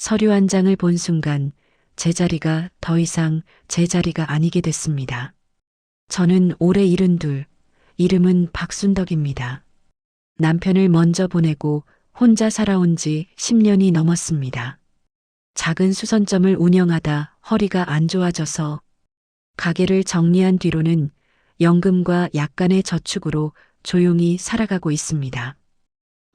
서류 한 장을 본 순간 제자리가 더 이상 제자리가 아니게 됐습니다. 저는 올해 72, 이름은 박순덕입니다. 남편을 먼저 보내고 혼자 살아온 지 10년이 넘었습니다. 작은 수선점을 운영하다 허리가 안 좋아져서 가게를 정리한 뒤로는 연금과 약간의 저축으로 조용히 살아가고 있습니다.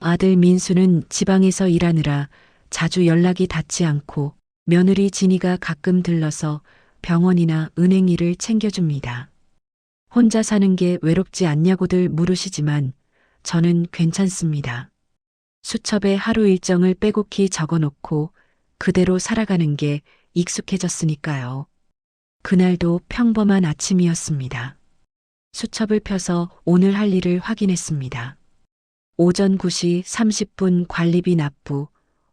아들 민수는 지방에서 일하느라 자주 연락이 닿지 않고 며느리 진이가 가끔 들러서 병원이나 은행 일을 챙겨줍니다. 혼자 사는 게 외롭지 않냐고들 물으시지만 저는 괜찮습니다. 수첩에 하루 일정을 빼곡히 적어놓고 그대로 살아가는 게 익숙해졌으니까요. 그날도 평범한 아침이었습니다. 수첩을 펴서 오늘 할 일을 확인했습니다. 오전 9시 30분 관리비 납부,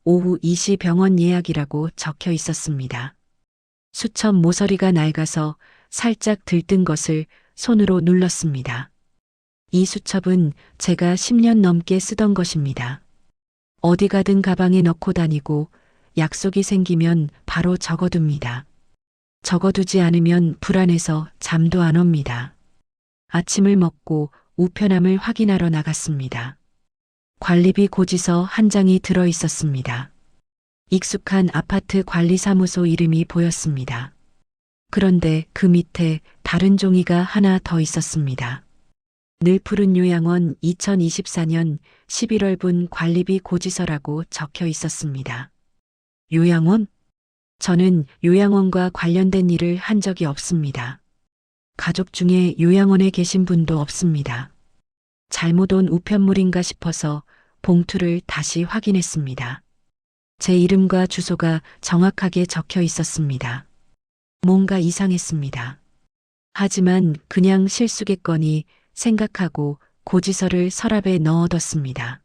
오후 2시 병원 예약이라고 적혀 있었습니다. 수첩 모서리가 낡아서 살짝 들뜬 것을 손으로 눌렀습니다. 이 수첩은 제가 10년 넘게 쓰던 것입니다. 어디 가든 가방에 넣고 다니고 약속이 생기면 바로 적어둡니다. 적어두지 않으면 불안해서 잠도 안 옵니다. 아침을 먹고 우편함을 확인하러 나갔습니다. 관리비 고지서 한 장이 들어 있었습니다. 익숙한 아파트 관리사무소 이름이 보였습니다. 그런데 그 밑에 다른 종이가 하나 더 있었습니다. 늘푸른 요양원 2024년 11월분 관리비 고지서라고 적혀 있었습니다. 요양원? 저는 요양원과 관련된 일을 한 적이 없습니다. 가족 중에 요양원에 계신 분도 없습니다. 잘못 온 우편물인가 싶어서 봉투를 다시 확인했습니다. 제 이름과 주소가 정확하게 적혀 있었습니다. 뭔가 이상했습니다. 하지만 그냥 실수겠거니 생각하고 고지서를 서랍에 넣어뒀습니다.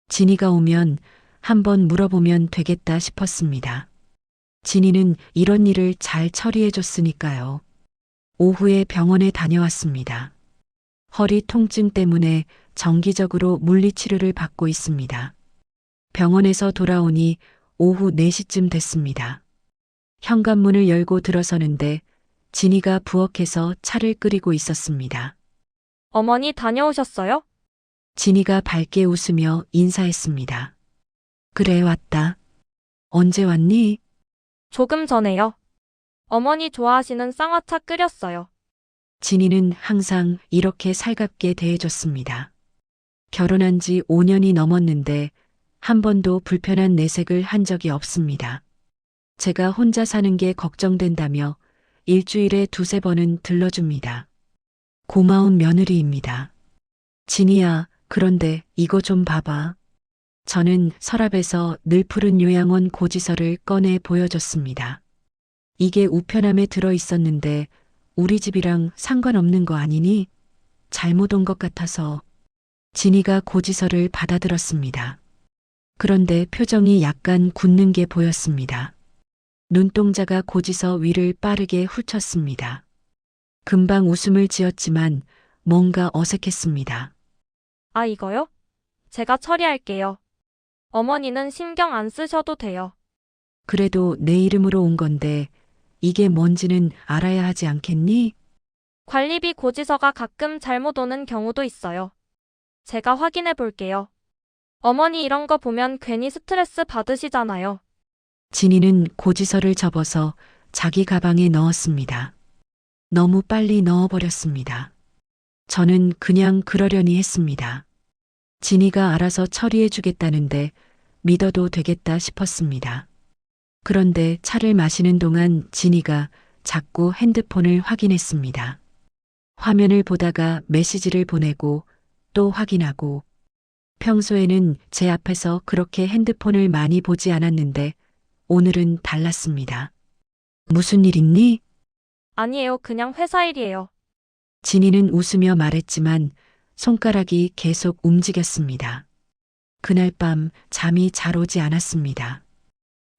진이가 오면 한번 물어보면 되겠다 싶었습니다. 진이는 이런 일을 잘 처리해줬으니까요. 오후에 병원에 다녀왔습니다. 허리 통증 때문에 정기적으로 물리치료를 받고 있습니다. 병원에서 돌아오니 오후 4시쯤 됐습니다. 현관문을 열고 들어서는데 진이가 부엌에서 차를 끓이고 있었습니다. 어머니 다녀오셨어요? 진이가 밝게 웃으며 인사했습니다. 그래, 왔다. 언제 왔니? 조금 전에요. 어머니 좋아하시는 쌍화차 끓였어요. 진이는 항상 이렇게 살갑게 대해줬습니다. 결혼한 지 5년이 넘었는데 한 번도 불편한 내색을 한 적이 없습니다. 제가 혼자 사는 게 걱정된다며 일주일에 2~3번은 들러줍니다. 고마운 며느리입니다. 진이야, 그런데 이거 좀 봐봐. 저는 서랍에서 늘푸른 요양원 고지서를 꺼내 보여줬습니다. 이게 우편함에 들어 있었는데 우리 집이랑 상관없는 거 아니니? 잘못 온 것 같아서. 진이가 고지서를 받아들었습니다. 그런데 표정이 약간 굳는 게 보였습니다. 눈동자가 고지서 위를 빠르게 훑었습니다. 금방 웃음을 지었지만 뭔가 어색했습니다. 아, 이거요? 제가 처리할게요. 어머니는 신경 안 쓰셔도 돼요. 그래도 내 이름으로 온 건데 이게 뭔지는 알아야 하지 않겠니? 관리비 고지서가 가끔 잘못 오는 경우도 있어요. 제가 확인해 볼게요. 어머니 이런 거 보면 괜히 스트레스 받으시잖아요. 진이는 고지서를 접어서 자기 가방에 넣었습니다. 너무 빨리 넣어버렸습니다. 저는 그냥 그러려니 했습니다. 진이가 알아서 처리해 주겠다는데 믿어도 되겠다 싶었습니다. 그런데 차를 마시는 동안 진이가 자꾸 핸드폰을 확인했습니다. 화면을 보다가 메시지를 보내고 또 확인하고. 평소에는 제 앞에서 그렇게 핸드폰을 많이 보지 않았는데 오늘은 달랐습니다. 무슨 일 있니? 아니에요. 그냥 회사 일이에요. 진이는 웃으며 말했지만 손가락이 계속 움직였습니다. 그날 밤 잠이 잘 오지 않았습니다.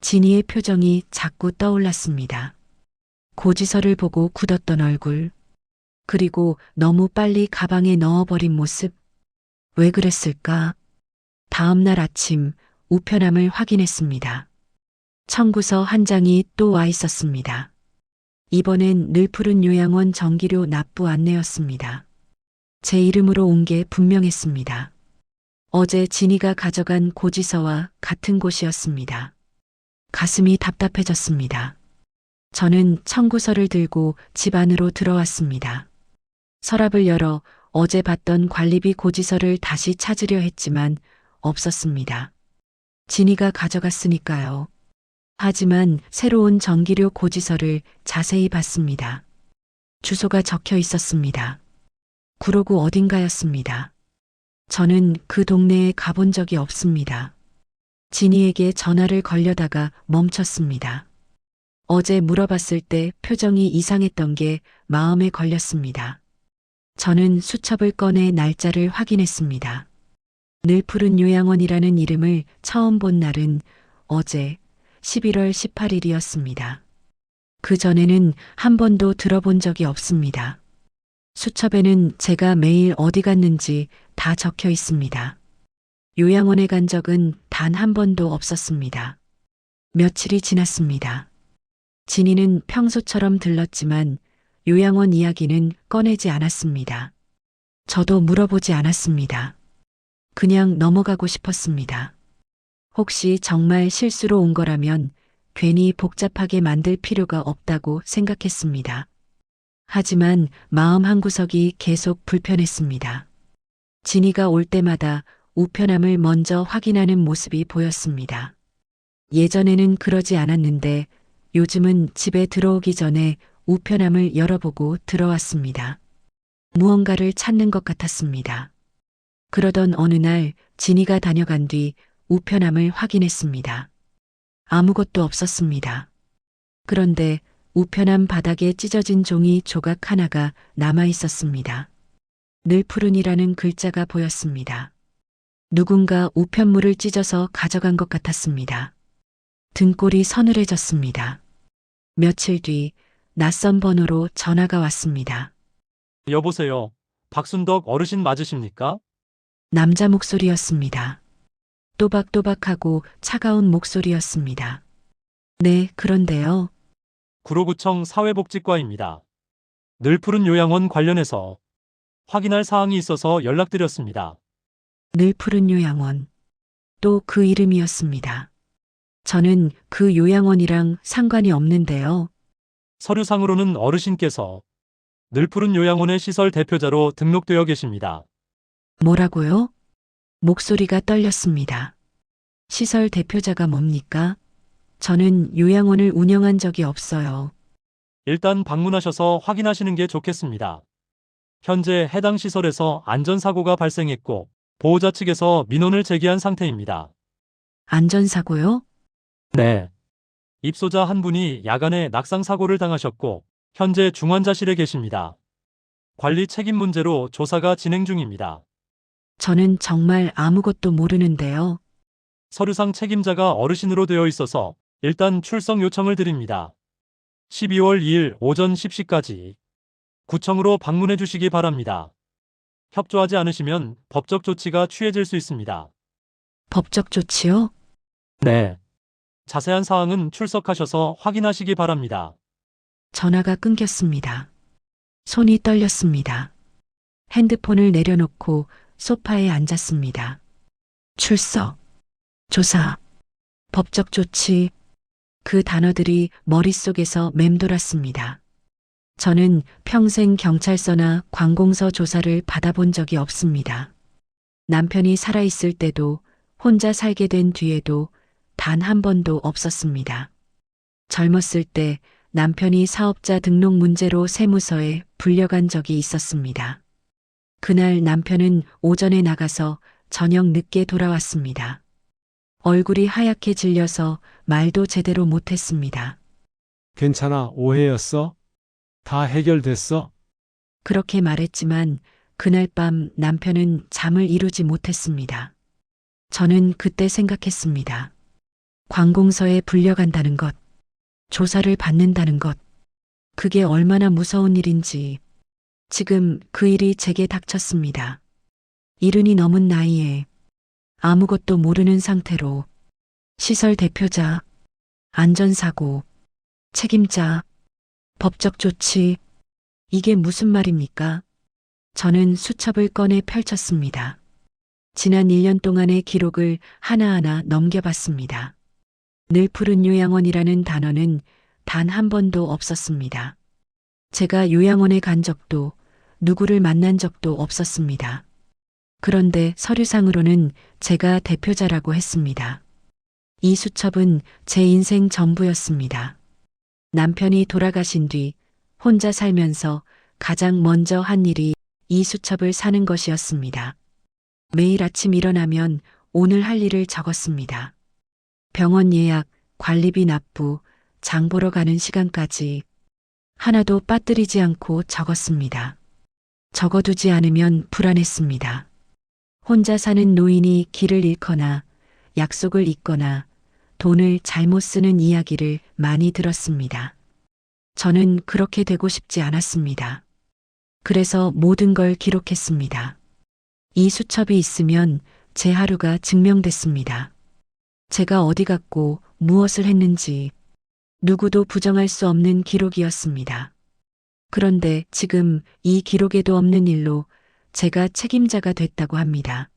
진이의 표정이 자꾸 떠올랐습니다. 고지서를 보고 굳었던 얼굴, 그리고 너무 빨리 가방에 넣어버린 모습. 왜 그랬을까? 다음 날 아침 우편함을 확인했습니다. 청구서 한 장이 또 와 있었습니다. 이번엔 늘 푸른 요양원 전기료 납부 안내였습니다. 제 이름으로 온 게 분명했습니다. 어제 진이가 가져간 고지서와 같은 곳이었습니다. 가슴이 답답해졌습니다. 저는 청구서를 들고 집 안으로 들어왔습니다. 서랍을 열어 어제 봤던 관리비 고지서를 다시 찾으려 했지만 없었습니다. 진이가 가져갔으니까요. 하지만 새로운 전기료 고지서를 자세히 봤습니다. 주소가 적혀 있었습니다. 구로구 어딘가였습니다. 저는 그 동네에 가본 적이 없습니다. 진이에게 전화를 걸려다가 멈췄습니다. 어제 물어봤을 때 표정이 이상했던 게 마음에 걸렸습니다. 저는 수첩을 꺼내 날짜를 확인했습니다. 늘 푸른 요양원이라는 이름을 처음 본 날은 어제 11월 18일이었습니다. 그 전에는 한 번도 들어본 적이 없습니다. 수첩에는 제가 매일 어디 갔는지 다 적혀 있습니다. 요양원에 간 적은 단 한 번도 없었습니다. 며칠이 지났습니다. 진이는 평소처럼 들렀지만 요양원 이야기는 꺼내지 않았습니다. 저도 물어보지 않았습니다. 그냥 넘어가고 싶었습니다. 혹시 정말 실수로 온 거라면 괜히 복잡하게 만들 필요가 없다고 생각했습니다. 하지만 마음 한구석이 계속 불편했습니다. 진이가 올 때마다 우편함을 먼저 확인하는 모습이 보였습니다. 예전에는 그러지 않았는데 요즘은 집에 들어오기 전에 우편함을 열어보고 들어왔습니다. 무언가를 찾는 것 같았습니다. 그러던 어느 날 진이가 다녀간 뒤 우편함을 확인했습니다. 아무것도 없었습니다. 그런데 우편함 바닥에 찢어진 종이 조각 하나가 남아 있었습니다. 늘 푸른이라는 글자가 보였습니다. 누군가 우편물을 찢어서 가져간 것 같았습니다. 등골이 서늘해졌습니다. 며칠 뒤 낯선 번호로 전화가 왔습니다. 여보세요. 박순덕 어르신 맞으십니까? 남자 목소리였습니다. 또박또박하고 차가운 목소리였습니다. 네, 그런데요. 구로구청 사회복지과입니다. 늘 푸른 요양원 관련해서 확인할 사항이 있어서 연락드렸습니다. 늘 푸른 요양원. 또 그 이름이었습니다. 저는 그 요양원이랑 상관이 없는데요. 서류상으로는 어르신께서 늘 푸른 요양원의 시설 대표자로 등록되어 계십니다. 뭐라고요? 목소리가 떨렸습니다. 시설 대표자가 뭡니까? 저는 요양원을 운영한 적이 없어요. 일단 방문하셔서 확인하시는 게 좋겠습니다. 현재 해당 시설에서 안전사고가 발생했고 보호자 측에서 민원을 제기한 상태입니다. 안전사고요? 네. 입소자 한 분이 야간에 낙상사고를 당하셨고 현재 중환자실에 계십니다. 관리 책임 문제로 조사가 진행 중입니다. 저는 정말 아무것도 모르는데요. 서류상 책임자가 어르신으로 되어 있어서 일단 출석 요청을 드립니다. 12월 2일 오전 10시까지 구청으로 방문해 주시기 바랍니다. 협조하지 않으시면 법적 조치가 취해질 수 있습니다. 법적 조치요? 네. 자세한 사항은 출석하셔서 확인하시기 바랍니다. 전화가 끊겼습니다. 손이 떨렸습니다. 핸드폰을 내려놓고 소파에 앉았습니다. 출석, 조사, 법적 조치, 그 단어들이 머릿속에서 맴돌았습니다. 저는 평생 경찰서나 관공서 조사를 받아본 적이 없습니다. 남편이 살아있을 때도 혼자 살게 된 뒤에도 단 한 번도 없었습니다. 젊었을 때 남편이 사업자 등록 문제로 세무서에 불려간 적이 있었습니다. 그날 남편은 오전에 나가서 저녁 늦게 돌아왔습니다. 얼굴이 하얗게 질려서 말도 제대로 못했습니다. 괜찮아, 오해였어? 다 해결됐어? 그렇게 말했지만 그날 밤 남편은 잠을 이루지 못했습니다. 저는 그때 생각했습니다. 관공서에 불려간다는 것, 조사를 받는다는 것, 그게 얼마나 무서운 일인지. 지금 그 일이 제게 닥쳤습니다. 70이 넘은 나이에 아무것도 모르는 상태로 시설 대표자, 안전사고, 책임자, 법적 조치. 이게 무슨 말입니까? 저는 수첩을 꺼내 펼쳤습니다. 지난 1년 동안의 기록을 하나하나 넘겨봤습니다. 늘 푸른 요양원이라는 단어는 단 한 번도 없었습니다. 제가 요양원에 간 적도 누구를 만난 적도 없었습니다. 그런데 서류상으로는 제가 대표자라고 했습니다. 이 수첩은 제 인생 전부였습니다. 남편이 돌아가신 뒤 혼자 살면서 가장 먼저 한 일이 이 수첩을 사는 것이었습니다. 매일 아침 일어나면 오늘 할 일을 적었습니다. 병원 예약, 관리비 납부, 장 보러 가는 시간까지 하나도 빠뜨리지 않고 적었습니다. 적어두지 않으면 불안했습니다. 혼자 사는 노인이 길을 잃거나 약속을 잊거나 돈을 잘못 쓰는 이야기를 많이 들었습니다. 저는 그렇게 되고 싶지 않았습니다. 그래서 모든 걸 기록했습니다. 이 수첩이 있으면 제 하루가 증명됐습니다. 제가 어디 갔고 무엇을 했는지 누구도 부정할 수 없는 기록이었습니다. 그런데 지금 이 기록에도 없는 일로 제가 책임자가 됐다고 합니다.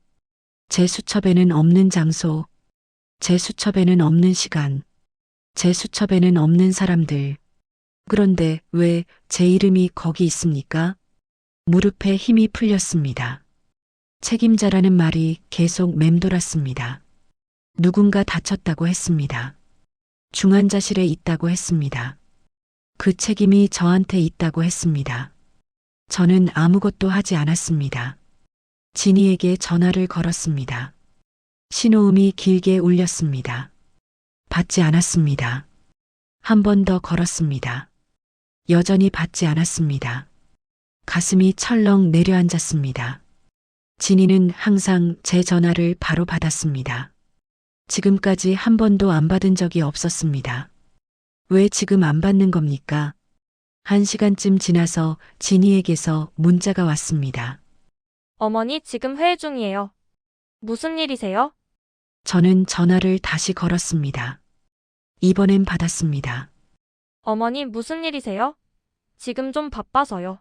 제 수첩에는 없는 장소, 제 수첩에는 없는 시간, 제 수첩에는 없는 사람들. 그런데 왜 제 이름이 거기 있습니까? 무릎에 힘이 풀렸습니다. 책임자라는 말이 계속 맴돌았습니다. 누군가 다쳤다고 했습니다. 중환자실에 있다고 했습니다. 그 책임이 저한테 있다고 했습니다. 저는 아무것도 하지 않았습니다. 진이에게 전화를 걸었습니다. 신호음이 길게 울렸습니다. 받지 않았습니다. 한 번 더 걸었습니다. 여전히 받지 않았습니다. 가슴이 철렁 내려앉았습니다. 진이는 항상 제 전화를 바로 받았습니다. 지금까지 한 번도 안 받은 적이 없었습니다. 왜 지금 안 받는 겁니까? 1시간쯤 지나서 진이에게서 문자가 왔습니다. 어머니 지금 회의 중이에요. 무슨 일이세요? 저는 전화를 다시 걸었습니다. 이번엔 받았습니다. 어머니 무슨 일이세요? 지금 좀 바빠서요.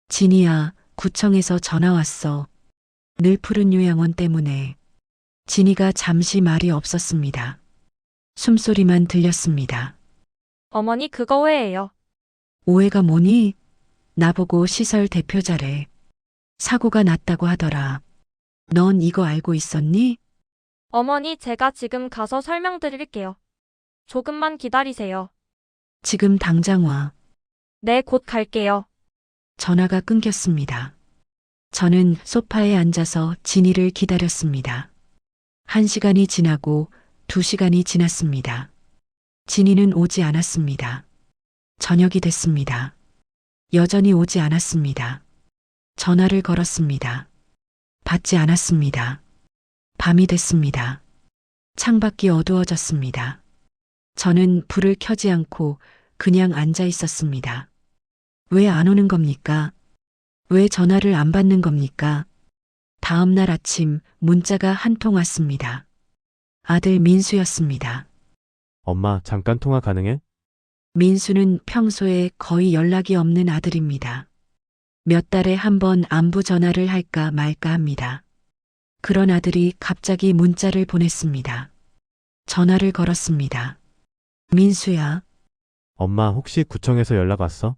진이야, 구청에서 전화 왔어. 늘 푸른 요양원 때문에. 진이가 잠시 말이 없었습니다. 숨소리만 들렸습니다. 어머니 그거 오해예요. 오해가 뭐니? 나보고 시설 대표자래. 사고가 났다고 하더라. 넌 이거 알고 있었니? 어머니 제가 지금 가서 설명드릴게요. 조금만 기다리세요. 지금 당장 와. 네, 곧 갈게요. 전화가 끊겼습니다. 저는 소파에 앉아서 진이를 기다렸습니다. 1시간이 지나고 2시간이 지났습니다. 진이는 오지 않았습니다. 저녁이 됐습니다. 여전히 오지 않았습니다. 전화를 걸었습니다. 받지 않았습니다. 밤이 됐습니다. 창밖이 어두워졌습니다. 저는 불을 켜지 않고 그냥 앉아 있었습니다. 왜 안 오는 겁니까? 왜 전화를 안 받는 겁니까? 다음 날 아침 문자가 한 통 왔습니다. 아들 민수였습니다. 엄마, 잠깐 통화 가능해? 민수는 평소에 거의 연락이 없는 아들입니다. 몇 달에 한 번 안부 전화를 할까 말까 합니다. 그런 아들이 갑자기 문자를 보냈습니다. 전화를 걸었습니다. 민수야. 엄마, 혹시 구청에서 연락 왔어?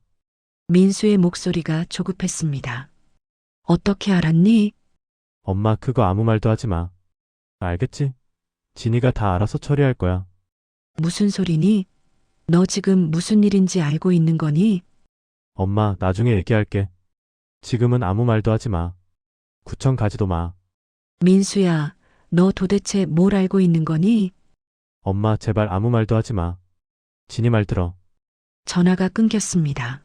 민수의 목소리가 조급했습니다. 어떻게 알았니? 엄마, 그거 아무 말도 하지 마. 알겠지? 진이가 다 알아서 처리할 거야. 무슨 소리니? 너 지금 무슨 일인지 알고 있는 거니? 엄마, 나중에 얘기할게. 지금은 아무 말도 하지 마. 구청 가지도 마. 민수야, 너 도대체 뭘 알고 있는 거니? 엄마, 제발 아무 말도 하지 마. 진이 말 들어. 전화가 끊겼습니다.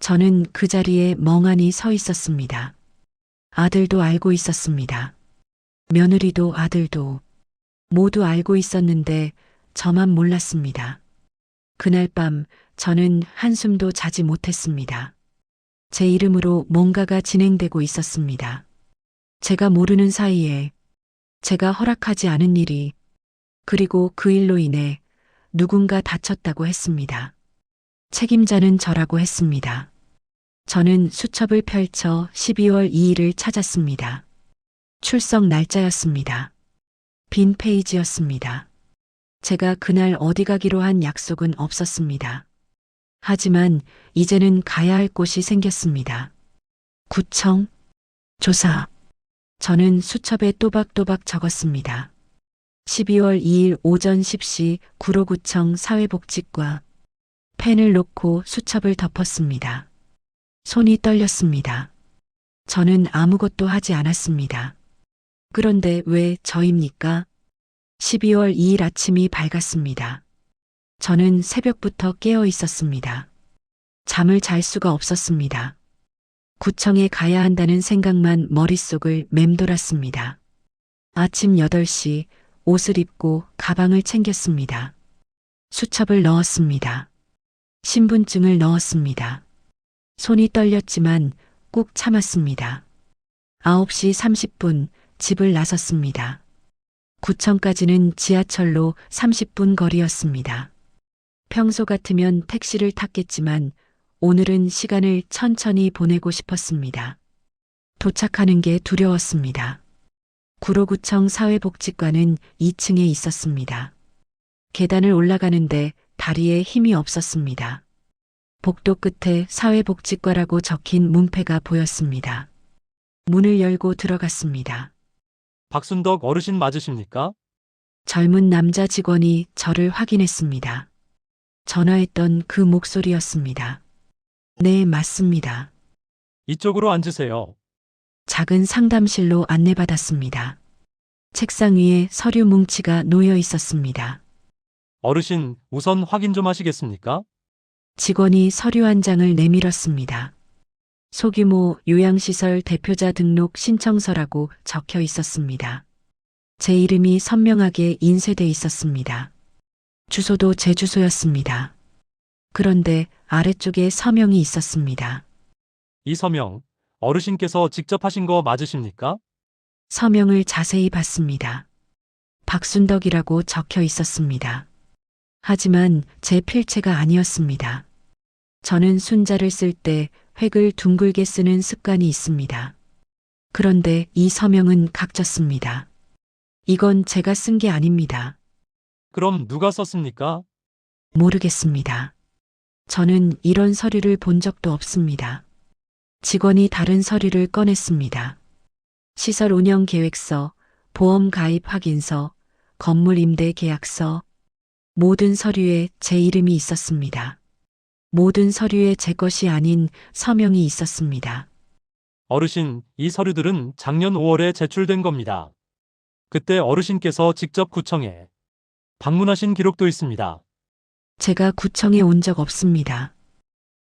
저는 그 자리에 멍하니 서 있었습니다. 아들도 알고 있었습니다. 며느리도 아들도 모두 알고 있었는데 저만 몰랐습니다. 그날 밤 저는 한숨도 자지 못했습니다. 제 이름으로 뭔가가 진행되고 있었습니다. 제가 모르는 사이에 제가 허락하지 않은 일이, 그리고 그 일로 인해 누군가 다쳤다고 했습니다. 책임자는 저라고 했습니다. 저는 수첩을 펼쳐 12월 2일을 찾았습니다. 출석 날짜였습니다. 빈 페이지였습니다. 제가 그날 어디 가기로 한 약속은 없었습니다. 하지만 이제는 가야 할 곳이 생겼습니다. 구청, 조사. 저는 수첩에 또박또박 적었습니다. 12월 2일 오전 10시 구로구청 사회복지과. 펜을 놓고 수첩을 덮었습니다. 손이 떨렸습니다. 저는 아무것도 하지 않았습니다. 그런데 왜 저입니까? 12월 2일 아침이 밝았습니다. 저는 새벽부터 깨어 있었습니다. 잠을 잘 수가 없었습니다. 구청에 가야 한다는 생각만 머릿속을 맴돌았습니다. 아침 8시 옷을 입고 가방을 챙겼습니다. 수첩을 넣었습니다. 신분증을 넣었습니다. 손이 떨렸지만 꾹 참았습니다. 9시 30분 집을 나섰습니다. 구청까지는 지하철로 30분 거리였습니다. 평소 같으면 택시를 탔겠지만 오늘은 시간을 천천히 보내고 싶었습니다. 도착하는 게 두려웠습니다. 구로구청 사회복지과는 2층에 있었습니다. 계단을 올라가는데 다리에 힘이 없었습니다. 복도 끝에 사회복지과라고 적힌 문패가 보였습니다. 문을 열고 들어갔습니다. 박순덕 어르신 맞으십니까? 젊은 남자 직원이 저를 확인했습니다. 전화했던 그 목소리였습니다. 네, 맞습니다. 이쪽으로 앉으세요. 작은 상담실로 안내받았습니다. 책상 위에 서류 뭉치가 놓여 있었습니다. 어르신, 우선 확인 좀 하시겠습니까? 직원이 서류 한 장을 내밀었습니다. 소규모 요양시설 대표자 등록 신청서라고 적혀 있었습니다. 제 이름이 선명하게 인쇄돼 있었습니다. 주소도 제 주소였습니다. 그런데 아래쪽에 서명이 있었습니다. 이 서명, 어르신께서 직접 하신 거 맞으십니까? 서명을 자세히 봤습니다. 박순덕이라고 적혀 있었습니다. 하지만 제 필체가 아니었습니다. 저는 순자를 쓸 때 획을 둥글게 쓰는 습관이 있습니다. 그런데 이 서명은 각졌습니다. 이건 제가 쓴 게 아닙니다. 그럼 누가 썼습니까? 모르겠습니다. 저는 이런 서류를 본 적도 없습니다. 직원이 다른 서류를 꺼냈습니다. 시설 운영 계획서, 보험 가입 확인서, 건물 임대 계약서, 모든 서류에 제 이름이 있었습니다. 모든 서류에 제 것이 아닌 서명이 있었습니다. 어르신, 이 서류들은 작년 5월에 제출된 겁니다. 그때 어르신께서 직접 구청에 방문하신 기록도 있습니다. 제가 구청에 온 적 없습니다.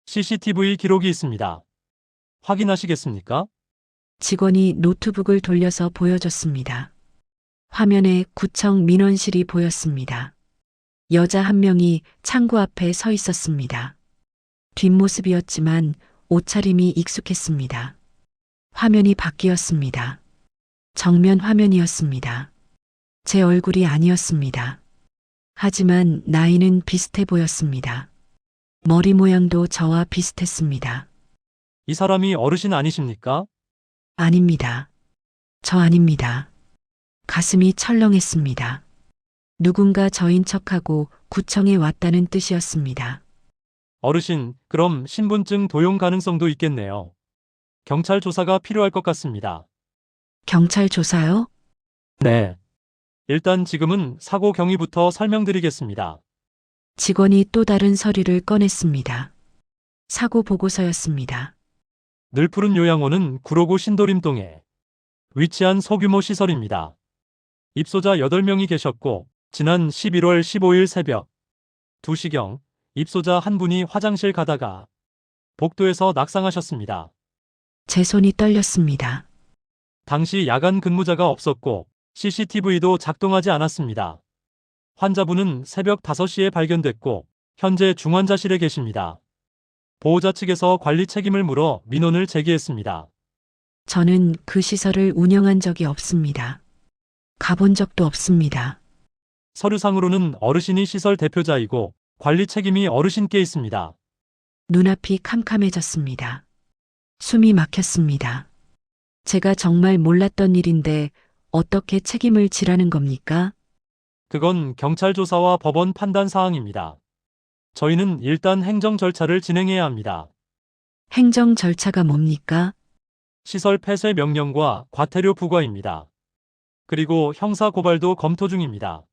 CCTV 기록이 있습니다. 확인하시겠습니까? 직원이 노트북을 돌려서 보여줬습니다. 화면에 구청 민원실이 보였습니다. 여자 한 명이 창구 앞에 서 있었습니다. 뒷모습이었지만 옷차림이 익숙했습니다. 화면이 바뀌었습니다. 정면 화면이었습니다. 제 얼굴이 아니었습니다. 하지만 나이는 비슷해 보였습니다. 머리 모양도 저와 비슷했습니다. 이 사람이 어르신 아니십니까? 아닙니다. 저 아닙니다. 가슴이 철렁했습니다. 누군가 저인 척하고 구청에 왔다는 뜻이었습니다. 어르신, 그럼 신분증 도용 가능성도 있겠네요. 경찰 조사가 필요할 것 같습니다. 경찰 조사요? 네. 일단 지금은 사고 경위부터 설명드리겠습니다. 직원이 또 다른 서류를 꺼냈습니다. 사고 보고서였습니다. 늘푸른 요양원은 구로구 신도림동에 위치한 소규모 시설입니다. 입소자 8명이 계셨고 지난 11월 15일 새벽 2시경 입소자 한 분이 화장실 가다가 복도에서 낙상하셨습니다. 제 손이 떨렸습니다. 당시 야간 근무자가 없었고 CCTV도 작동하지 않았습니다. 환자분은 새벽 5시에 발견됐고 현재 중환자실에 계십니다. 보호자 측에서 관리 책임을 물어 민원을 제기했습니다. 저는 그 시설을 운영한 적이 없습니다. 가본 적도 없습니다. 서류상으로는 어르신이 시설 대표자이고 관리 책임이 어르신께 있습니다. 눈앞이 캄캄해졌습니다. 숨이 막혔습니다. 제가 정말 몰랐던 일인데 어떻게 책임을 지라는 겁니까? 그건 경찰 조사와 법원 판단 사항입니다. 저희는 일단 행정 절차를 진행해야 합니다. 행정 절차가 뭡니까? 시설 폐쇄 명령과 과태료 부과입니다. 그리고 형사 고발도 검토 중입니다.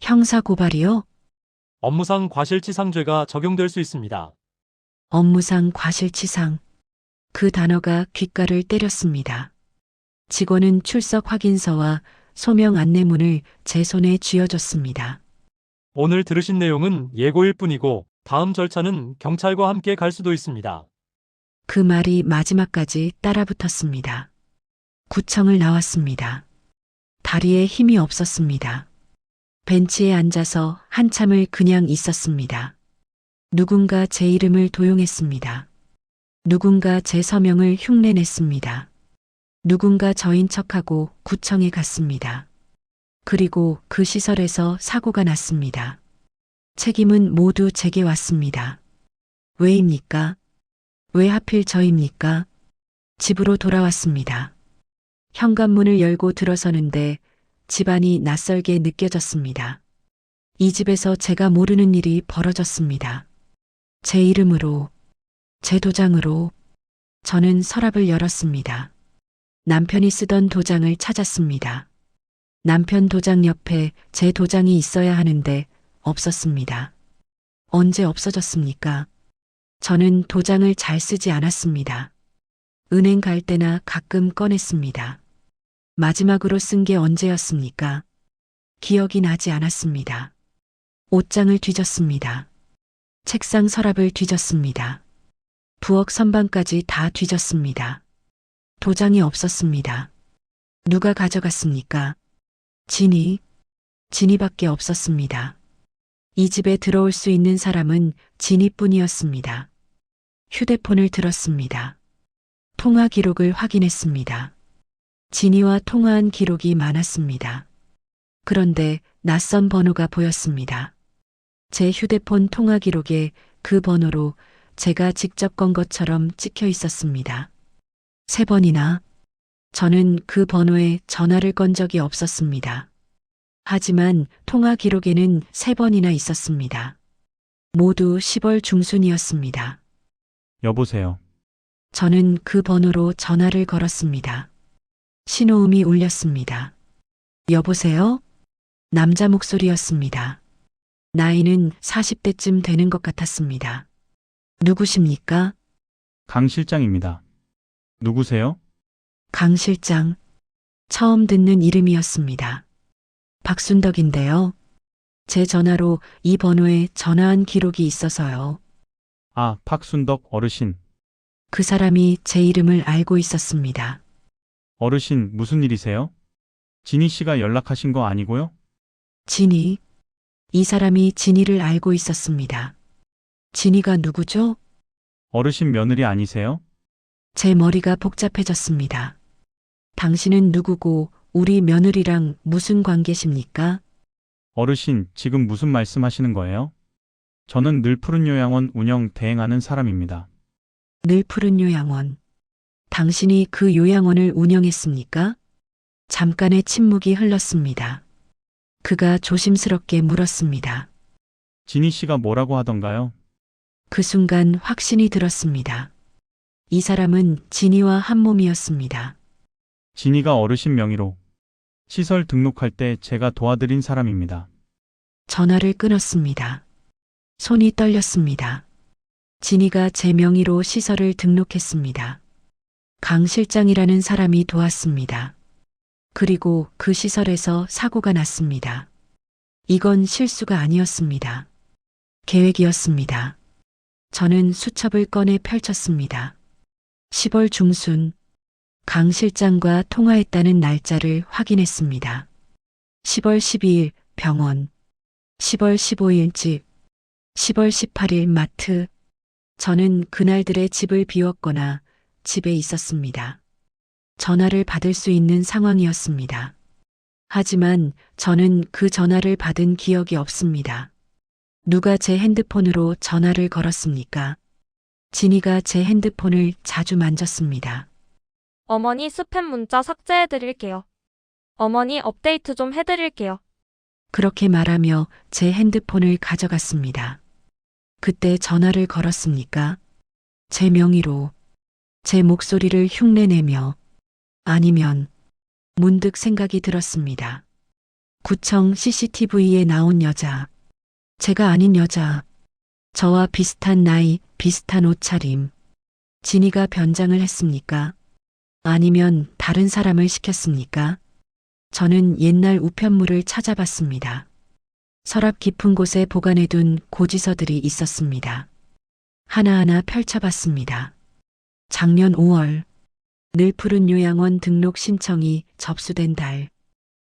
형사 고발이요? 업무상 과실치상죄가 적용될 수 있습니다. 업무상 과실치상. 그 단어가 귓가를 때렸습니다. 직원은 출석 확인서와 소명 안내문을 제 손에 쥐어줬습니다. 오늘 들으신 내용은 예고일 뿐이고 다음 절차는 경찰과 함께 갈 수도 있습니다. 그 말이 마지막까지 따라붙었습니다. 구청을 나왔습니다. 다리에 힘이 없었습니다. 벤치에 앉아서 한참을 그냥 있었습니다. 누군가 제 이름을 도용했습니다. 누군가 제 서명을 흉내냈습니다. 누군가 저인 척하고 구청에 갔습니다. 그리고 그 시설에서 사고가 났습니다. 책임은 모두 제게 왔습니다. 왜입니까? 왜 하필 저입니까? 집으로 돌아왔습니다. 현관문을 열고 들어서는데 집안이 낯설게 느껴졌습니다. 이 집에서 제가 모르는 일이 벌어졌습니다. 제 이름으로, 제 도장으로. 저는 서랍을 열었습니다. 남편이 쓰던 도장을 찾았습니다. 남편 도장 옆에 제 도장이 있어야 하는데 없었습니다. 언제 없어졌습니까? 저는 도장을 잘 쓰지 않았습니다. 은행 갈 때나 가끔 꺼냈습니다. 마지막으로 쓴 게 언제였습니까? 기억이 나지 않았습니다. 옷장을 뒤졌습니다. 책상 서랍을 뒤졌습니다. 부엌 선반까지 다 뒤졌습니다. 도장이 없었습니다. 누가 가져갔습니까? 진이밖에 없었습니다. 이 집에 들어올 수 있는 사람은 진이뿐이었습니다. 휴대폰을 들었습니다. 통화 기록을 확인했습니다. 진이와 통화한 기록이 많았습니다. 그런데 낯선 번호가 보였습니다. 제 휴대폰 통화 기록에 그 번호로 제가 직접 건 것처럼 찍혀 있었습니다. 3번이나. 저는 그 번호에 전화를 건 적이 없었습니다. 하지만 통화 기록에는 3번이나 있었습니다. 모두 10월 중순이었습니다. 여보세요. 저는 그 번호로 전화를 걸었습니다. 신호음이 울렸습니다. 여보세요? 남자 목소리였습니다. 나이는 40대쯤 되는 것 같았습니다. 누구십니까? 강 실장입니다. 누구세요? 강 실장. 처음 듣는 이름이었습니다. 박순덕인데요. 제 전화로 이 번호에 전화한 기록이 있어서요. 아, 박순덕 어르신. 그 사람이 제 이름을 알고 있었습니다. 어르신, 무슨 일이세요? 진희 씨가 연락하신 거 아니고요? 진이. 이 사람이 진이를 알고 있었습니다. 진이가 누구죠? 어르신 며느리 아니세요? 제 머리가 복잡해졌습니다. 당신은 누구고 우리 며느리랑 무슨 관계십니까? 어르신, 지금 무슨 말씀하시는 거예요? 저는 늘 푸른 요양원 운영 대행하는 사람입니다. 늘 푸른 요양원. 당신이 그 요양원을 운영했습니까? 잠깐의 침묵이 흘렀습니다. 그가 조심스럽게 물었습니다. 진희 씨가 뭐라고 하던가요? 그 순간 확신이 들었습니다. 이 사람은 진이와 한 몸이었습니다. 진희가 어르신 명의로 시설 등록할 때 제가 도와드린 사람입니다. 전화를 끊었습니다. 손이 떨렸습니다. 진이가 제 명의로 시설을 등록했습니다. 강 실장이라는 사람이 도왔습니다. 그리고 그 시설에서 사고가 났습니다. 이건 실수가 아니었습니다. 계획이었습니다. 저는 수첩을 꺼내 펼쳤습니다. 10월 중순, 강 실장과 통화했다는 날짜를 확인했습니다. 10월 12일 병원, 10월 15일 집, 10월 18일 마트. 저는 그날들의 집을 비웠거나 집에 있었습니다. 전화를 받을 수 있는 상황이었습니다. 하지만 저는 그 전화를 받은 기억이 없습니다. 누가 제 핸드폰으로 전화를 걸었습니까? 진이가 제 핸드폰을 자주 만졌습니다. 어머니 스팸 문자 삭제해 드릴게요. 어머니 업데이트 좀 해드릴게요. 그렇게 말하며 제 핸드폰을 가져갔습니다. 그때 전화를 걸었습니까? 제 명의로, 제 목소리를 흉내내며, 아니면 문득 생각이 들었습니다. 구청 CCTV에 나온 여자, 제가 아닌 여자, 저와 비슷한 나이, 비슷한 옷차림. 진이가 변장을 했습니까? 아니면 다른 사람을 시켰습니까? 저는 옛날 우편물을 찾아봤습니다. 서랍 깊은 곳에 보관해둔 고지서들이 있었습니다. 하나하나 펼쳐봤습니다. 작년 5월, 늘푸른 요양원 등록 신청이 접수된 달.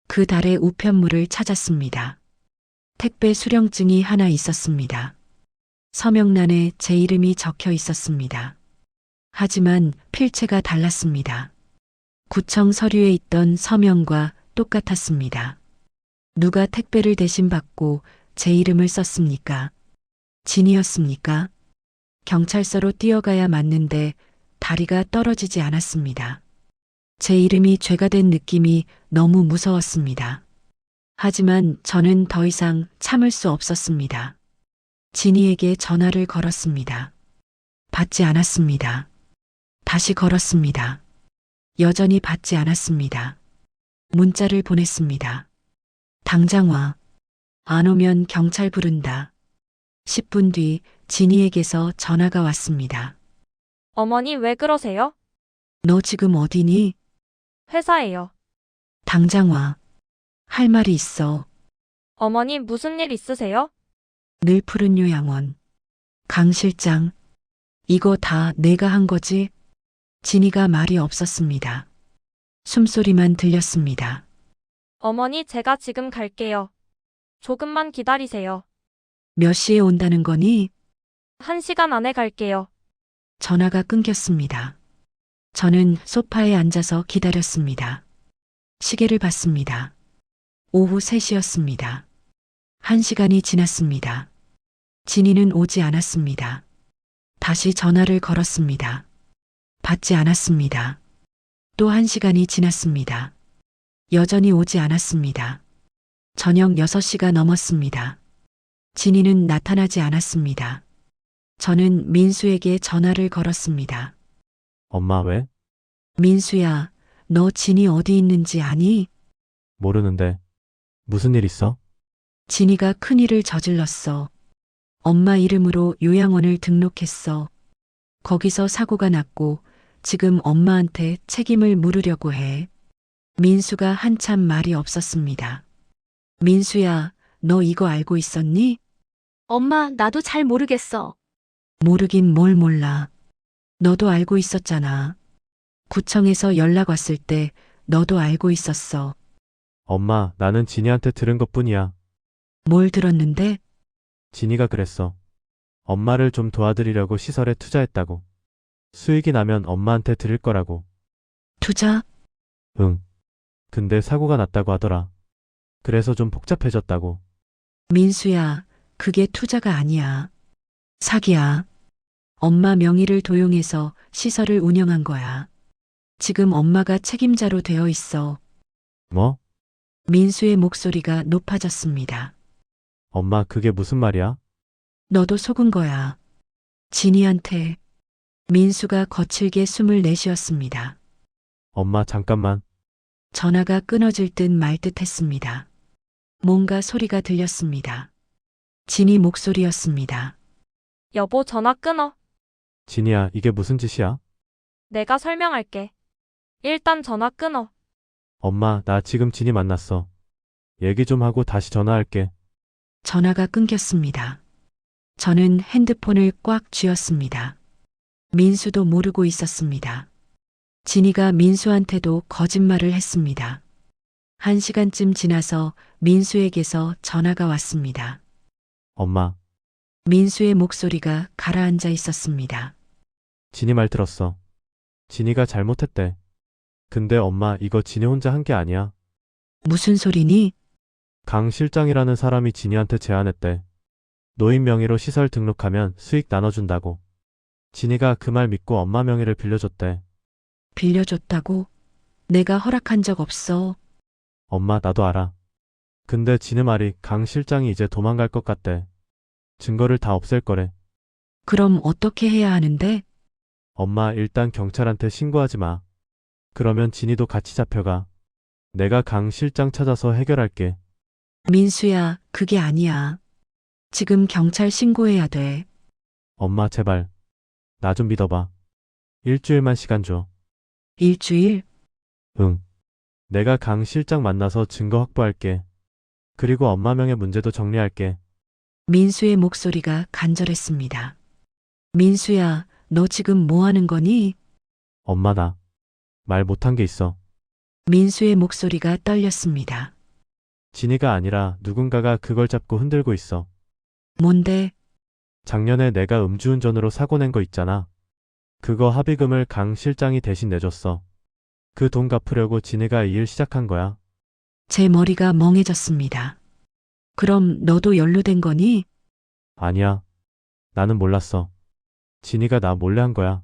그 달의 우편물을 찾았습니다. 택배 수령증이 하나 있었습니다. 서명란에 제 이름이 적혀 있었습니다. 하지만 필체가 달랐습니다. 구청 서류에 있던 서명과 똑같았습니다. 누가 택배를 대신 받고 제 이름을 썼습니까? 진이었습니까? 경찰서로 뛰어가야 맞는데 다리가 떨어지지 않았습니다. 제 이름이 죄가 된 느낌이 너무 무서웠습니다. 하지만 저는 더 이상 참을 수 없었습니다. 진이에게 전화를 걸었습니다. 받지 않았습니다. 다시 걸었습니다. 여전히 받지 않았습니다. 문자를 보냈습니다. 당장 와. 안 오면 경찰 부른다. 10분 뒤 진이에게서 전화가 왔습니다. 어머니 왜 그러세요? 너 지금 어디니? 회사에요. 당장 와. 할 말이 있어. 어머니 무슨 일 있으세요? 늘푸른 요양원. 강 실장. 이거 다 내가 한 거지? 진이가 말이 없었습니다. 숨소리만 들렸습니다. 어머니 제가 지금 갈게요. 조금만 기다리세요. 몇 시에 온다는 거니? 1시간 안에 갈게요. 전화가 끊겼습니다. 저는 소파에 앉아서 기다렸습니다. 시계를 봤습니다. 오후 3시였습니다. 1시간이 지났습니다. 진이는 오지 않았습니다. 다시 전화를 걸었습니다. 받지 않았습니다. 또 1시간이 지났습니다. 여전히 오지 않았습니다. 저녁 6시가 넘었습니다. 진이는 나타나지 않았습니다. 저는 민수에게 전화를 걸었습니다. 엄마 왜? 민수야, 너 진이 어디 있는지 아니? 모르는데. 무슨 일 있어? 진이가 큰일을 저질렀어. 엄마 이름으로 요양원을 등록했어. 거기서 사고가 났고 지금 엄마한테 책임을 물으려고 해. 민수가 한참 말이 없었습니다. 민수야, 너 이거 알고 있었니? 엄마, 나도 잘 모르겠어. 모르긴 뭘 몰라. 너도 알고 있었잖아. 구청에서 연락 왔을 때 너도 알고 있었어. 엄마, 나는 진이한테 들은 것뿐이야. 뭘 들었는데? 진이가 그랬어. 엄마를 좀 도와드리려고 시설에 투자했다고. 수익이 나면 엄마한테 드릴 거라고. 투자? 응. 근데 사고가 났다고 하더라. 그래서 좀 복잡해졌다고. 민수야, 그게 투자가 아니야. 사기야. 엄마 명의를 도용해서 시설을 운영한 거야. 지금 엄마가 책임자로 되어 있어. 뭐? 민수의 목소리가 높아졌습니다. 엄마, 그게 무슨 말이야? 너도 속은 거야. 진이한테. 민수가 거칠게 숨을 내쉬었습니다. 엄마, 잠깐만. 전화가 끊어질 듯 말 듯 했습니다. 뭔가 소리가 들렸습니다. 진이 목소리였습니다. 여보 전화 끊어. 진이야, 이게 무슨 짓이야? 내가 설명할게. 일단 전화 끊어. 엄마, 나 지금 진이 만났어. 얘기 좀 하고 다시 전화할게. 전화가 끊겼습니다. 저는 핸드폰을 꽉 쥐었습니다. 민수도 모르고 있었습니다. 진이가 민수한테도 거짓말을 했습니다. 1시간쯤 지나서 민수에게서 전화가 왔습니다. 엄마, 민수의 목소리가 가라앉아 있었습니다. 진이 말 들었어. 진이가 잘못했대. 근데 엄마, 이거 진이 혼자 한 게 아니야. 무슨 소리니? 강 실장이라는 사람이 진이한테 제안했대. 노인 명의로 시설 등록하면 수익 나눠준다고. 진이가 그 말 믿고 엄마 명의를 빌려줬대. 빌려줬다고? 내가 허락한 적 없어. 엄마, 나도 알아. 근데 진이 말이 강 실장이 이제 도망갈 것 같대. 증거를 다 없앨 거래. 그럼 어떻게 해야 하는데? 엄마, 일단 경찰한테 신고하지 마. 그러면 진이도 같이 잡혀가. 내가 강 실장 찾아서 해결할게. 민수야, 그게 아니야. 지금 경찰 신고해야 돼. 엄마, 제발. 나 좀 믿어봐. 일주일만 시간 줘. 일주일? 응. 내가 강 실장 만나서 증거 확보할게. 그리고 엄마 명의 문제도 정리할게. 민수의 목소리가 간절했습니다. 민수야, 너 지금 뭐 하는 거니? 엄마, 나 말 못한 게 있어. 민수의 목소리가 떨렸습니다. 진이가 아니라 누군가가 그걸 잡고 흔들고 있어. 뭔데? 작년에 내가 음주운전으로 사고 낸 거 있잖아. 그거 합의금을 강 실장이 대신 내줬어. 그 돈 갚으려고 진이가 이 일 시작한 거야. 제 머리가 멍해졌습니다. 그럼 너도 연루된 거니? 아니야. 나는 몰랐어. 진이가 나 몰래 한 거야.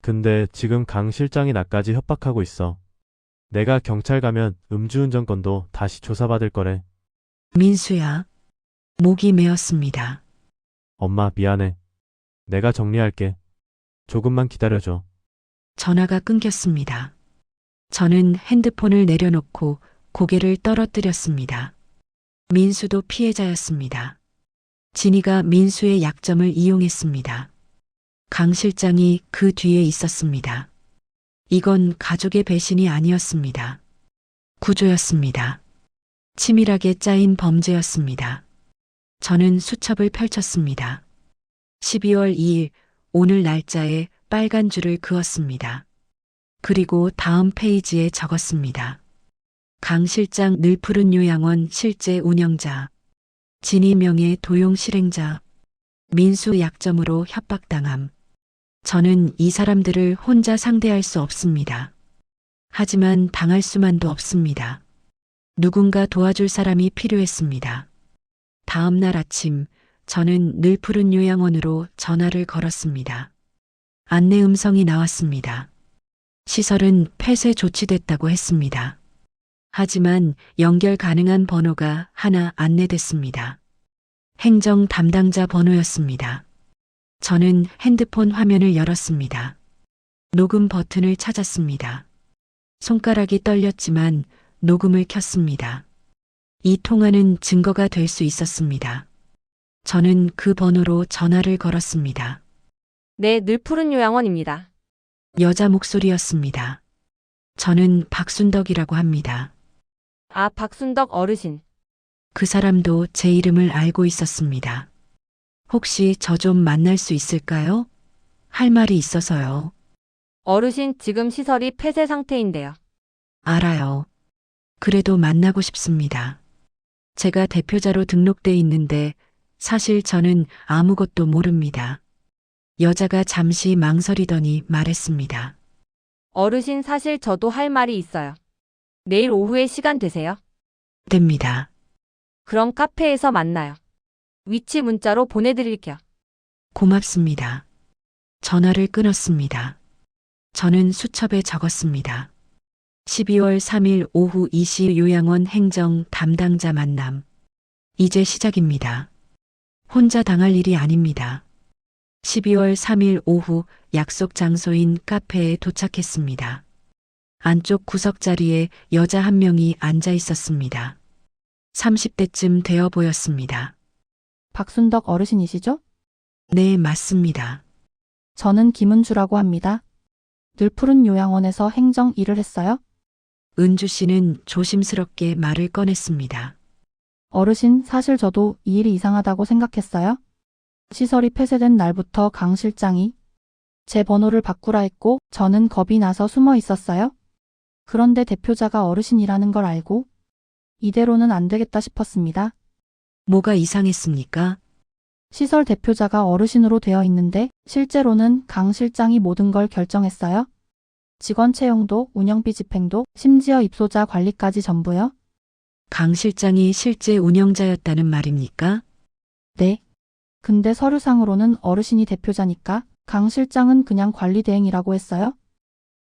근데 지금 강 실장이 나까지 협박하고 있어. 내가 경찰 가면 음주운전 건도 다시 조사받을 거래. 민수야. 목이 메었습니다. 엄마, 미안해. 내가 정리할게. 조금만 기다려줘. 전화가 끊겼습니다. 저는 핸드폰을 내려놓고 고개를 떨어뜨렸습니다. 민수도 피해자였습니다. 진이가 민수의 약점을 이용했습니다. 강 실장이 그 뒤에 있었습니다. 이건 가족의 배신이 아니었습니다. 구조였습니다. 치밀하게 짜인 범죄였습니다. 저는 수첩을 펼쳤습니다. 12월 2일, 오늘 날짜에 빨간 줄을 그었습니다. 그리고 다음 페이지에 적었습니다. 강 실장 늘푸른 요양원 실제 운영자, 진이 명의 도용 실행자, 민수 약점으로 협박당함. 저는 이 사람들을 혼자 상대할 수 없습니다. 하지만 당할 수만도 없습니다. 누군가 도와줄 사람이 필요했습니다. 다음 날 아침, 저는 늘푸른 요양원으로 전화를 걸었습니다. 안내 음성이 나왔습니다. 시설은 폐쇄 조치됐다고 했습니다. 하지만 연결 가능한 번호가 하나 안내됐습니다. 행정 담당자 번호였습니다. 저는 핸드폰 화면을 열었습니다. 녹음 버튼을 찾았습니다. 손가락이 떨렸지만 녹음을 켰습니다. 이 통화는 증거가 될 수 있었습니다. 저는 그 번호로 전화를 걸었습니다. 네, 늘푸른 요양원입니다. 여자 목소리였습니다. 저는 박순덕이라고 합니다. 아, 박순덕 어르신. 그 사람도 제 이름을 알고 있었습니다. 혹시 저 좀 만날 수 있을까요? 할 말이 있어서요. 어르신 지금 시설이 폐쇄 상태인데요. 알아요. 그래도 만나고 싶습니다. 제가 대표자로 등록돼 있는데 사실 저는 아무것도 모릅니다. 여자가 잠시 망설이더니 말했습니다. 어르신 사실 저도 할 말이 있어요. 내일 오후에 시간 되세요? 됩니다. 그럼 카페에서 만나요. 위치 문자로 보내드릴게요. 고맙습니다. 전화를 끊었습니다. 저는 수첩에 적었습니다. 12월 3일 오후 2시 요양원 행정 담당자 만남. 이제 시작입니다. 혼자 당할 일이 아닙니다. 12월 3일 오후 약속 장소인 카페에 도착했습니다. 안쪽 구석 자리에 여자 한 명이 앉아 있었습니다. 30대쯤 되어 보였습니다. 박순덕 어르신이시죠? 네, 맞습니다. 저는 김은주라고 합니다. 늘푸른 요양원에서 행정 일을 했어요? 은주 씨는 조심스럽게 말을 꺼냈습니다. 어르신, 사실 저도 이 일이 이상하다고 생각했어요. 시설이 폐쇄된 날부터 강 실장이 제 번호를 바꾸라 했고 저는 겁이 나서 숨어 있었어요. 그런데 대표자가 어르신이라는 걸 알고 이대로는 안 되겠다 싶었습니다. 뭐가 이상했습니까? 시설 대표자가 어르신으로 되어 있는데 실제로는 강 실장이 모든 걸 결정했어요. 직원 채용도, 운영비 집행도, 심지어 입소자 관리까지 전부요. 강 실장이 실제 운영자였다는 말입니까? 네. 근데 서류상으로는 어르신이 대표자니까 강 실장은 그냥 관리대행이라고 했어요.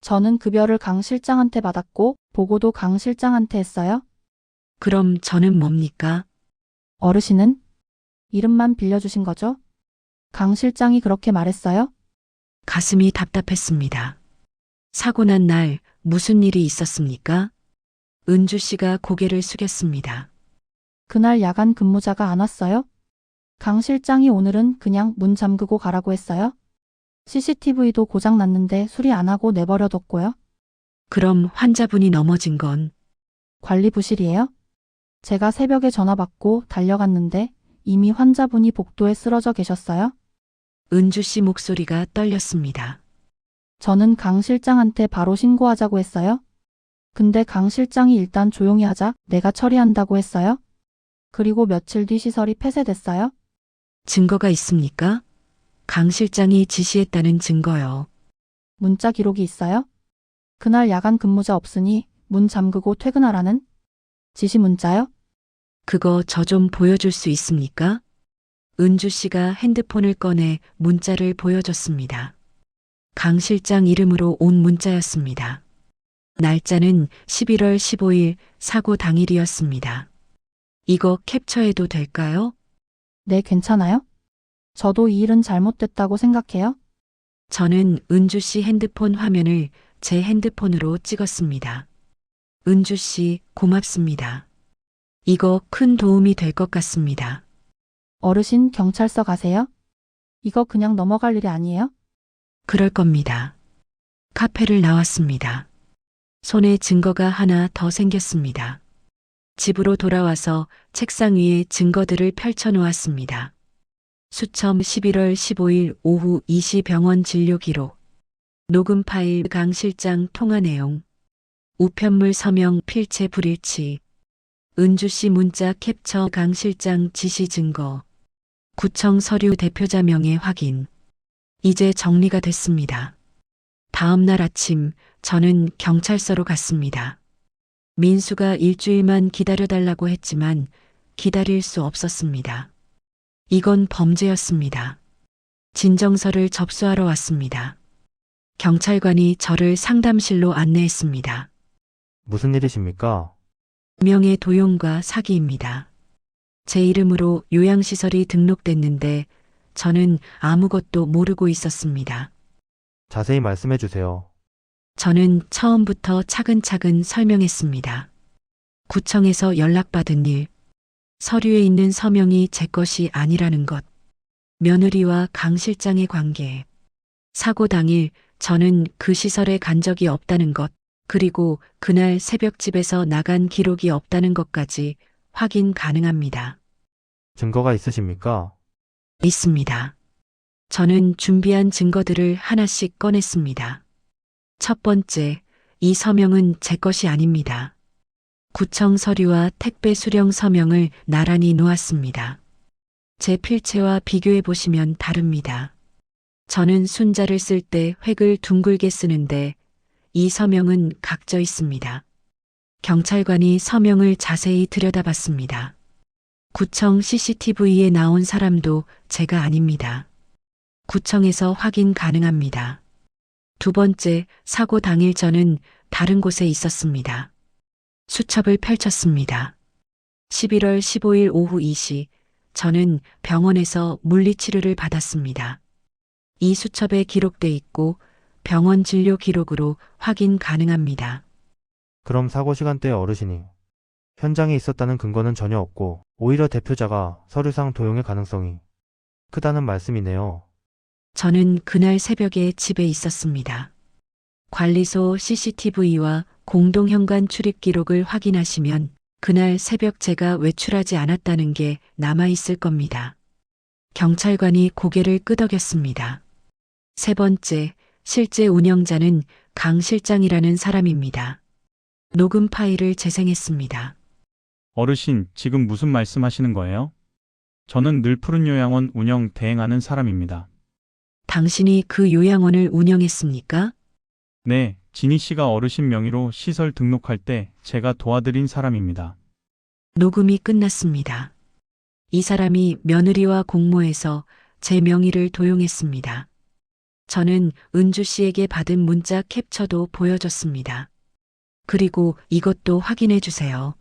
저는 급여를 강 실장한테 받았고 보고도 강 실장한테 했어요. 그럼 저는 뭡니까? 어르신은 이름만 빌려주신 거죠? 강 실장이 그렇게 말했어요? 가슴이 답답했습니다. 사고 난 날 무슨 일이 있었습니까? 은주 씨가 고개를 숙였습니다. 그날 야간 근무자가 안 왔어요? 강 실장이 오늘은 그냥 문 잠그고 가라고 했어요? CCTV도 고장 났는데 수리 안 하고 내버려뒀고요. 그럼 환자분이 넘어진 건 관리 부실이에요? 제가 새벽에 전화 받고 달려갔는데 이미 환자분이 복도에 쓰러져 계셨어요? 은주 씨 목소리가 떨렸습니다. 저는 강 실장한테 바로 신고하자고 했어요. 근데 강 실장이 일단 조용히 하자 내가 처리한다고 했어요. 그리고 며칠 뒤 시설이 폐쇄됐어요. 증거가 있습니까? 강 실장이 지시했다는 증거요. 문자 기록이 있어요? 그날 야간 근무자 없으니 문 잠그고 퇴근하라는 지시 문자요? 그거 저 좀 보여줄 수 있습니까? 은주 씨가 핸드폰을 꺼내 문자를 보여줬습니다. 강 실장 이름으로 온 문자였습니다. 날짜는 11월 15일 사고 당일이었습니다. 이거 캡처해도 될까요? 네, 괜찮아요? 저도 이 일은 잘못됐다고 생각해요. 저는 은주 씨 핸드폰 화면을 제 핸드폰으로 찍었습니다. 은주 씨, 고맙습니다. 이거 큰 도움이 될 것 같습니다. 어르신 경찰서 가세요? 이거 그냥 넘어갈 일이 아니에요? 그럴 겁니다. 카페를 나왔습니다. 손에 증거가 하나 더 생겼습니다. 집으로 돌아와서 책상 위에 증거들을 펼쳐 놓았습니다. 수첨 11월 15일 오후 2시 병원 진료 기록. 녹음 파일 강 실장 통화 내용. 우편물 서명 필체 불일치. 은주 씨 문자 캡처 강 실장 지시 증거. 구청 서류 대표자 명예 확인. 이제 정리가 됐습니다. 다음 날 아침 저는 경찰서로 갔습니다. 민수가 일주일만 기다려달라고 했지만 기다릴 수 없었습니다. 이건 범죄였습니다. 진정서를 접수하러 왔습니다. 경찰관이 저를 상담실로 안내했습니다. 무슨 일이십니까? 명예 도용과 사기입니다. 제 이름으로 요양시설이 등록됐는데 저는 아무것도 모르고 있었습니다. 자세히 말씀해 주세요. 저는 처음부터 차근차근 설명했습니다. 구청에서 연락받은 일, 서류에 있는 서명이 제 것이 아니라는 것, 며느리와 강 실장의 관계, 사고 당일 저는 그 시설에 간 적이 없다는 것, 그리고 그날 새벽 집에서 나간 기록이 없다는 것까지 확인 가능합니다. 증거가 있으십니까? 있습니다. 저는 준비한 증거들을 하나씩 꺼냈습니다. 첫 번째, 이 서명은 제 것이 아닙니다. 구청 서류와 택배 수령 서명을 나란히 놓았습니다. 제 필체와 비교해 보시면 다릅니다. 저는 순자를 쓸 때 획을 둥글게 쓰는데 이 서명은 각져 있습니다. 경찰관이 서명을 자세히 들여다봤습니다. 구청 CCTV에 나온 사람도 제가 아닙니다. 구청에서 확인 가능합니다. 두 번째, 사고 당일 저는 다른 곳에 있었습니다. 수첩을 펼쳤습니다. 11월 15일 오후 2시, 저는 병원에서 물리치료를 받았습니다. 이 수첩에 기록돼 있고 병원 진료 기록으로 확인 가능합니다. 그럼 사고 시간대에 어르신이 현장에 있었다는 근거는 전혀 없고 오히려 대표자가 서류상 도용의 가능성이 크다는 말씀이네요. 저는 그날 새벽에 집에 있었습니다. 관리소 CCTV와 공동현관 출입 기록을 확인하시면 그날 새벽 제가 외출하지 않았다는 게 남아있을 겁니다. 경찰관이 고개를 끄덕였습니다. 세 번째, 실제 운영자는 강 실장이라는 사람입니다. 녹음 파일을 재생했습니다. 어르신, 지금 무슨 말씀하시는 거예요? 저는 늘 푸른 요양원 운영 대행하는 사람입니다. 당신이 그 요양원을 운영했습니까? 네, 진희 씨가 어르신 명의로 시설 등록할 때 제가 도와드린 사람입니다. 녹음이 끝났습니다. 이 사람이 며느리와 공모해서 제 명의를 도용했습니다. 저는 은주 씨에게 받은 문자 캡처도 보여줬습니다. 그리고 이것도 확인해 주세요.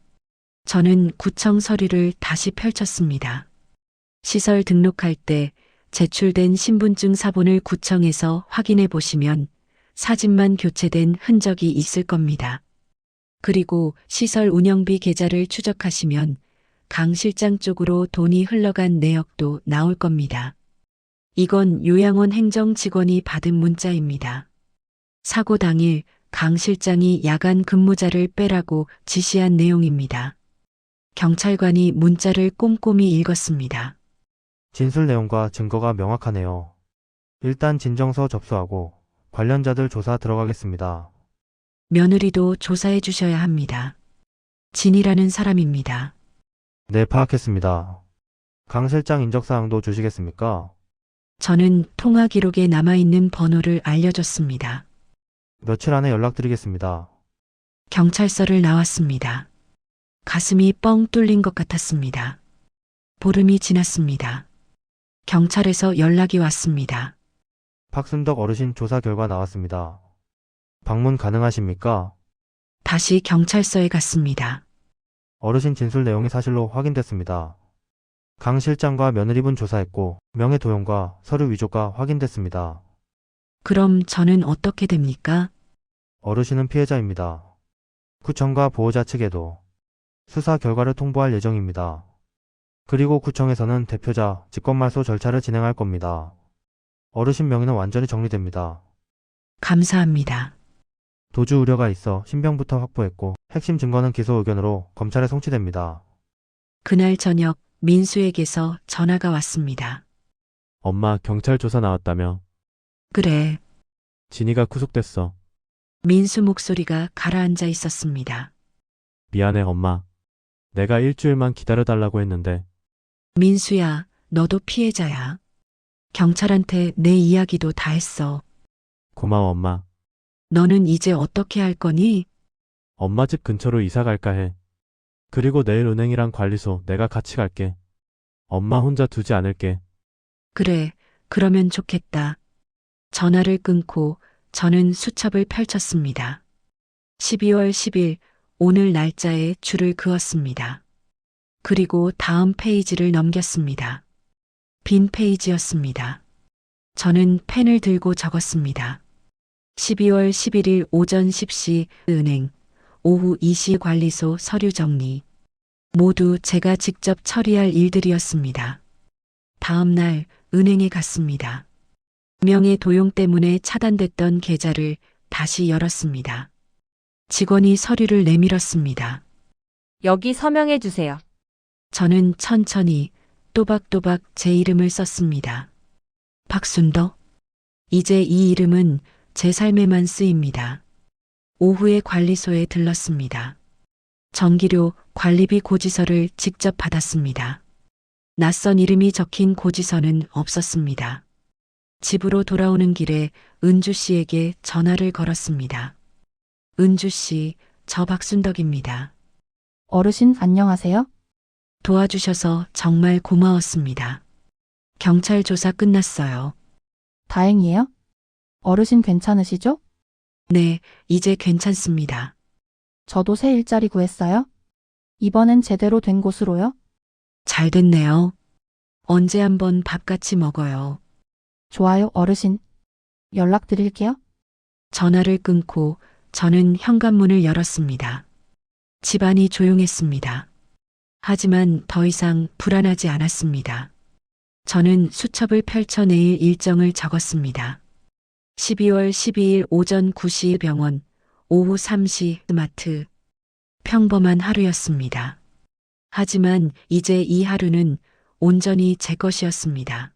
저는 구청 서류를 다시 펼쳤습니다. 시설 등록할 때 제출된 신분증 사본을 구청에서 확인해 보시면 사진만 교체된 흔적이 있을 겁니다. 그리고 시설 운영비 계좌를 추적하시면 강 실장 쪽으로 돈이 흘러간 내역도 나올 겁니다. 이건 요양원 행정 직원이 받은 문자입니다. 사고 당일 강 실장이 야간 근무자를 빼라고 지시한 내용입니다. 경찰관이 문자를 꼼꼼히 읽었습니다. 진술 내용과 증거가 명확하네요. 일단 진정서 접수하고 관련자들 조사 들어가겠습니다. 며느리도 조사해 주셔야 합니다. 진이라는 사람입니다. 네, 파악했습니다. 강 실장 인적사항도 주시겠습니까? 저는 통화 기록에 남아있는 번호를 알려줬습니다. 며칠 안에 연락드리겠습니다. 경찰서를 나왔습니다. 가슴이 뻥 뚫린 것 같았습니다. 보름이 지났습니다. 경찰에서 연락이 왔습니다. 박순덕 어르신 조사 결과 나왔습니다. 방문 가능하십니까? 다시 경찰서에 갔습니다. 어르신 진술 내용이 사실로 확인됐습니다. 강 실장과 며느리분 조사했고 명예 도용과 서류 위조가 확인됐습니다. 그럼 저는 어떻게 됩니까? 어르신은 피해자입니다. 구청과 보호자 측에도 수사 결과를 통보할 예정입니다. 그리고 구청에서는 대표자 직권말소 절차를 진행할 겁니다. 어르신 명의는 완전히 정리됩니다. 감사합니다. 도주 우려가 있어 신병부터 확보했고 핵심 증거는 기소 의견으로 검찰에 송치됩니다. 그날 저녁 민수에게서 전화가 왔습니다. 엄마 경찰 조사 나왔다며. 그래. 진이가 구속됐어. 민수 목소리가 가라앉아 있었습니다. 미안해 엄마. 내가 일주일만 기다려달라고 했는데. 민수야, 너도 피해자야. 경찰한테 내 이야기도 다 했어. 고마워 엄마. 너는 이제 어떻게 할 거니? 엄마 집 근처로 이사 갈까 해. 그리고 내일 은행이랑 관리소 내가 같이 갈게. 엄마 혼자 두지 않을게. 그래, 그러면 좋겠다. 전화를 끊고 저는 수첩을 펼쳤습니다. 12월 10일 오늘 날짜에 줄을 그었습니다. 그리고 다음 페이지를 넘겼습니다. 빈 페이지였습니다. 저는 펜을 들고 적었습니다. 12월 11일 오전 10시 은행, 오후 2시 관리소 서류 정리. 모두 제가 직접 처리할 일들이었습니다. 다음 날 은행에 갔습니다. 명예 도용 때문에 차단됐던 계좌를 다시 열었습니다. 직원이 서류를 내밀었습니다. 여기 서명해 주세요. 저는 천천히 또박또박 제 이름을 썼습니다. 박순덕. 이제 이 이름은 제 삶에만 쓰입니다. 오후에 관리소에 들렀습니다. 전기료, 관리비 고지서를 직접 받았습니다. 낯선 이름이 적힌 고지서는 없었습니다. 집으로 돌아오는 길에 은주 씨에게 전화를 걸었습니다. 은주 씨, 저 박순덕입니다. 어르신 안녕하세요? 도와주셔서 정말 고마웠습니다. 경찰 조사 끝났어요. 다행이에요? 어르신 괜찮으시죠? 네, 이제 괜찮습니다. 저도 새 일자리 구했어요. 이번엔 제대로 된 곳으로요. 잘 됐네요. 언제 한번 밥 같이 먹어요. 좋아요, 어르신. 연락드릴게요. 전화를 끊고 저는 현관문을 열었습니다. 집안이 조용했습니다. 하지만 더 이상 불안하지 않았습니다. 저는 수첩을 펼쳐 내일 일정을 적었습니다. 12월 12일 오전 9시 병원, 오후 3시 마트. 평범한 하루였습니다. 하지만 이제 이 하루는 온전히 제 것이었습니다.